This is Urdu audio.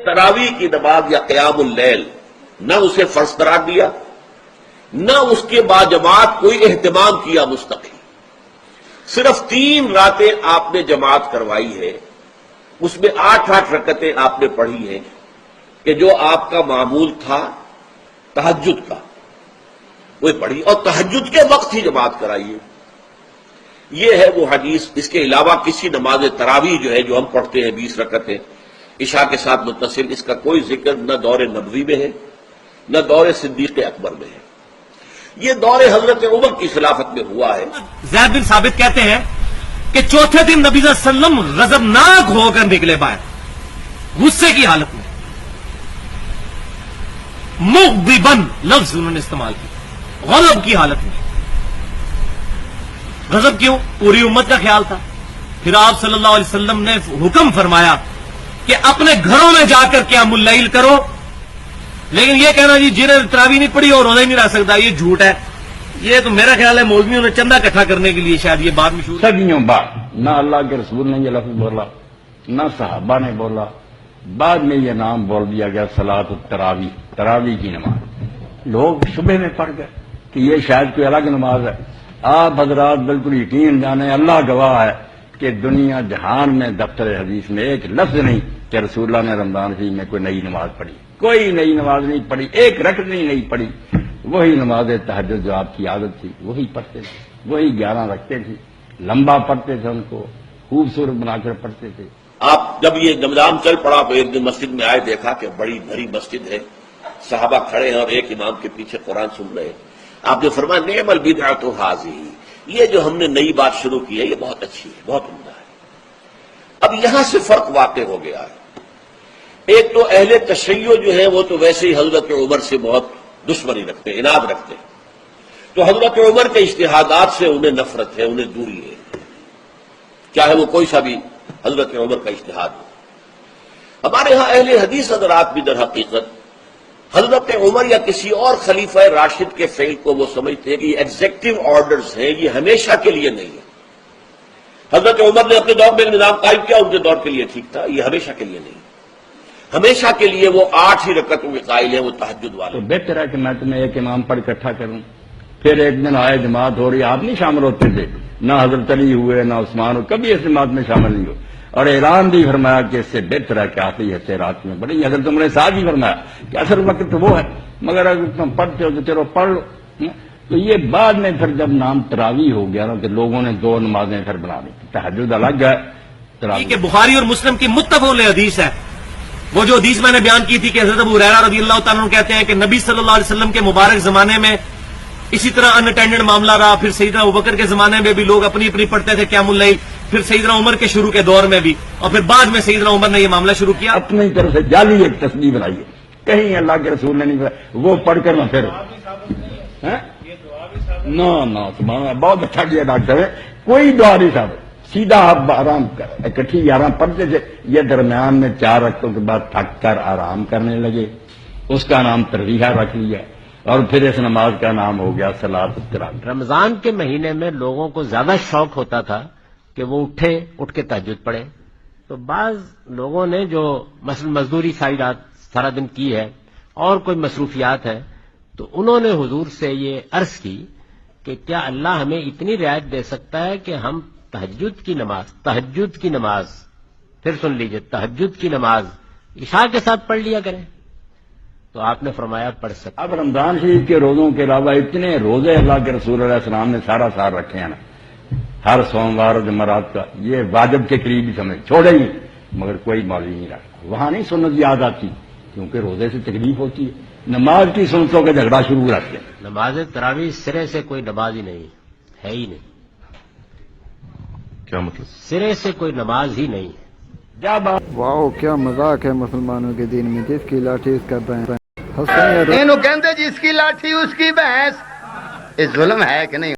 تراویح کی نماز یا قیام اللیل نہ اسے فرض قرار دیا، نہ اس کے باجماعت کوئی اہتمام کیا مستقل، صرف 3 راتیں آپ نے جماعت کروائی ہے، اس میں 8 رکعتیں آپ نے پڑھی ہیں کہ جو آپ کا معمول تھا تہجد کا وہ پڑھی، اور تہجد کے وقت ہی جماعت کرائی ہے۔ یہ ہے وہ حدیث۔ اس کے علاوہ کسی نماز تراویح جو ہے جو ہم پڑھتے ہیں 20 رکعتیں عشاء کے ساتھ متصل، اس کا کوئی ذکر نہ دور نبوی میں ہے نہ دور صدیق اکبر میں ہے، یہ دور حضرت عمر کی خلافت میں ہوا ہے۔ زید بن ثابت کہتے ہیں کہ چوتھے دن نبی صلی اللہ علیہ وسلم غضبناک ہو کر نکلے باہر، غصے کی حالت میں، مغضباً لفظ انہوں نے استعمال کیا، غضب کی حالت میں۔ غضب کیوں؟ پوری امت کا خیال تھا۔ پھر آپ صلی اللہ علیہ وسلم نے حکم فرمایا کہ اپنے گھروں میں جا کر قیام اللیل کرو، لیکن یہ کہنا جی جنہیں تراویح نہیں پڑھی اور روزہ ہی نہیں رکھ سکتا، یہ جھوٹ ہے۔ یہ تو میرا خیال ہے مولویوں نے چندہ اکٹھا کرنے کے لیے شاید یہ بات مشہور ہے۔ صدیوں بعد نہ اللہ کے رسول نے یہ لفظ بولا، نہ صحابہ نے بولا، بعد میں یہ نام بول دیا گیا صلاۃ التراویح، تراویح کی نماز۔ لوگ شبہ میں پڑ گئے کہ یہ شاید کوئی الگ نماز ہے۔ آپ حضرات بالکل یقین جانیں، اللہ گواہ ہے کہ دنیا جہان میں دفتر حدیث میں ایک لفظ نہیں کہ رسول اللہ نے رمضان شریف میں کوئی نئی نماز پڑھی، کوئی نئی نماز نہیں پڑھی، ایک رکعت نہیں پڑھی۔ وہی نماز تہجد جو آپ کی عادت تھی وہی پڑھتے تھے، وہی 11 رکھتے تھے، لمبا پڑھتے تھے، ان کو خوبصورت بنا کر پڑھتے تھے۔ آپ جب یہ نظام چل پڑا تو ایک دن مسجد میں آئے، دیکھا کہ بڑی بھری مسجد ہے، صحابہ کھڑے ہیں اور ایک امام کے پیچھے قرآن سن رہے ہیں۔ آپ نے فرمایا نعم البدعۃ ھذہ، یہ جو ہم نے نئی بات شروع کی ہے یہ بہت اچھی ہے، بہت عمدہ ہے۔ اب یہاں سے فرق واقع ہو گیا ہے۔ ایک تو اہل تشیع جو ہے وہ تو ویسے ہی حضرت عمر سے بہت دشمنی رکھتے ہیں، عناد رکھتے ہیں، تو حضرت عمر کے اجتہادات سے انہیں نفرت ہے، انہیں دوری ہے، چاہے وہ کوئی سا بھی حضرت عمر کا اجتہاد ہو۔ ہمارے ہاں اہل حدیث حضرات بھی در حقیقت حضرت عمر یا کسی اور خلیفہ راشد کے فعل کو وہ سمجھتے ہیں کہ یہ ایگزیکٹو آرڈرز ہیں، یہ ہمیشہ کے لیے نہیں ہے۔ حضرت عمر نے اپنے دور میں نظام قائم کیا، ان کے دور کے لیے ٹھیک تھا، یہ ہمیشہ کے لیے نہیں۔ ہمیشہ کے لیے وہ 8 ہی رکعتوں کے قائل ہیں، وہ تہجد والے۔ تو بہتر ہے کہ میں تمہیں ایک امام پر اکٹھا کروں، پھر ایک دن آئے جماعت ہو رہی، آپ نہیں شامل ہوتے تھے، نہ حضرت علی ہوئے نہ عثمان، کبھی اس جماعت میں شامل نہیں ہوئے، اور اعلان بھی فرمایا کہ اس سے بہتر ہے کہ آخری حصے رات میں پڑھی۔ حضرت عمر نے ساتھ ہی فرمایا کہ اصل وقت تو وہ ہے، مگر اگر تم پڑھتے ہو تو چلو پڑھ لو۔ تو یہ بعد میں پھر جب نام تراویح ہو گیا نا تو لوگوں نے 2 نمازیں پھر بنا دی، تہجد الگ ہے، تراویح۔ کہ بخاری اور مسلم کی متفق علیہ حدیث ہے، وہ جو حدیث میں نے بیان کی تھی کہ حضرت ابو ہریرہ رضی اللہ تعالیٰ عنہ کہتے ہیں کہ نبی صلی اللہ علیہ وسلم کے مبارک زمانے میں اسی طرح ان اٹینڈنٹ معاملہ رہا، پھر سیدنا ابوبکر کے زمانے میں بھی لوگ اپنی اپنی پڑھتے تھے قیام اللیل، پھر سیدنا عمر کے شروع کے دور میں بھی، اور پھر بعد میں سیدنا عمر نے یہ معاملہ شروع کیا۔ اپنی طرف سے جعلی ایک تصدیق بنائی ہے، کہیں اللہ کے رسول نے نہیں بنایا، وہ پڑھ کر نہ پھر نہ سبحان اللہ، بہت اچھا کیا ڈاکٹر ہے، کوئی دعا نہیں صاحب، سیدھا آپ آرام کر، اکٹھی 11 پڑھتے تھے، یہ درمیان میں 4 رکعتوں کے بعد تھک کر آرام کرنے لگے، اس کا نام تراویح رکھ لیا، اور پھر اس نماز کا نام ہو گیا صلاۃ التراویح۔ رمضان کے مہینے میں لوگوں کو زیادہ شوق ہوتا تھا کہ وہ اٹھ کے تہجد پڑھے، تو بعض لوگوں نے جو مثلا مزدوری ساری رات سارا دن کی ہے اور کوئی مصروفیات ہے، تو انہوں نے حضور سے یہ عرض کی کہ کیا اللہ ہمیں اتنی رعایت دے سکتا ہے کہ ہم تہجد کی نماز پھر سن لیجئے، تہجد کی نماز عشاء کے ساتھ پڑھ لیا کریں؟ تو آپ نے فرمایا پڑھ سکتے۔ اب رمضان شریف کے روزوں کے علاوہ اتنے روزے اللہ کے رسول علیہ السلام نے سارا سال رکھے ہیں نا، ہر سوموار اور جمعرات کا، یہ واجب کے قریب ہی سمجھ چھوڑے ہی، مگر کوئی مولوی نہیں رکھتا، وہاں نہیں سنت یاد آتی کیونکہ روزے سے تکلیف ہوتی ہے، نماز کی سنتوں کا جھگڑا شروع رکھتے ہیں۔ نماز تراویح سرے سے کوئی نماز ہی نہیں ہے، ہی نہیں، کیا مطلب؟ سرے سے کوئی نماز ہی نہیں ہے۔ جب واؤ کیا مذاق ہے مسلمانوں کے دین میں، جس کی لاٹھی اس کا بھینس۔ کہندے جس کی لاٹھی اس کی بھینس، یہ ظلم ہے کہ نہیں؟